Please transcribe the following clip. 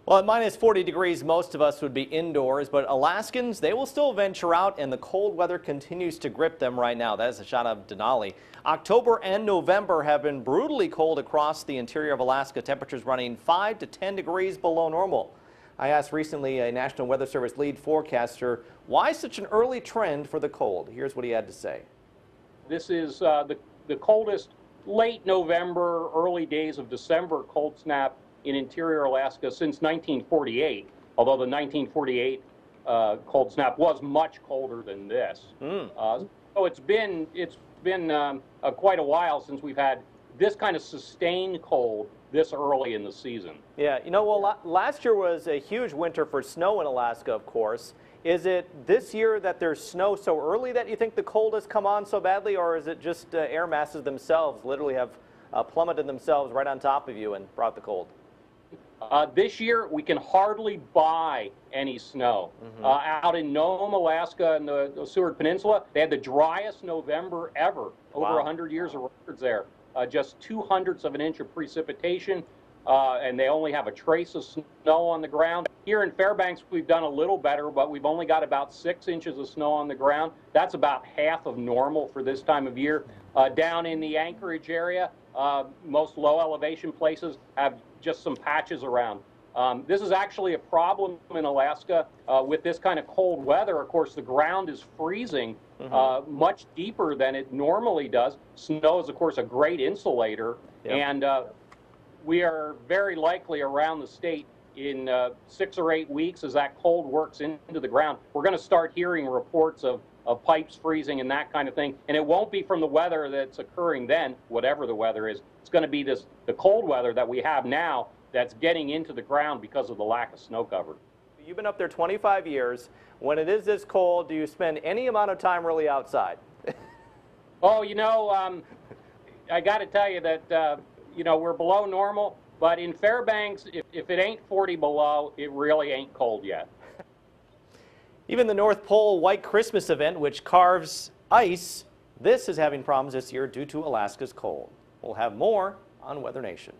Well, at minus 40 degrees, most of us would be indoors, but Alaskans, they will still venture out, and the cold weather continues to grip them right now. That is Ashana Denali. October and November have been brutally cold across the interior of Alaska, temperatures running 5 to 10 degrees below normal. I asked recently a National Weather Service lead forecaster why such an early trend for the cold. Here's what he had to say. This is the coldest late November, early days of December cold snap in interior Alaska since 1948, although the 1948 cold snap was much colder than this. So it's been quite a while since we've had this kind of sustained cold this early in the season. Yeah, you know, well, last year was a huge winter for snow in Alaska, of course. Is it this year that there's snow so early that you think the cold has come on so badly, or is it just air masses themselves literally have plummeted themselves right on top of you and brought the cold? This year, we can hardly buy any snow. Out in Nome, Alaska, and the Seward Peninsula, they had the driest November ever. Over 100 years of records there. Just 0.02 of an inch of precipitation, and they only have a trace of snow on the ground. Here in Fairbanks, we've done a little better, but we've only got about 6 inches of snow on the ground. That's about half of normal for this time of year. Down in the Anchorage area, most low elevation places have just some patches around. This is actually a problem in Alaska with this kind of cold weather. Of course, the ground is freezing much deeper than it normally does. Snow is, of course, a great insulator, and we are very likely around the state in 6 or 8 weeks, as that cold works into the ground, we're going to start hearing reports of pipes freezing and that kind of thing. And it won't be from the weather that's occurring then, whatever the weather is. It's going to be the cold weather that we have now that's getting into the ground because of the lack of snow cover. You've been up there 25 years. When it is this cold, do you spend any amount of time really outside? Oh, you know, I got to tell you that, you know, we're below normal. But in Fairbanks, if it ain't 40 below, it really ain't cold yet. Even the North Pole White Christmas event, which carves ice, this is having problems this year due to Alaska's cold. We'll have more on Weather Nation.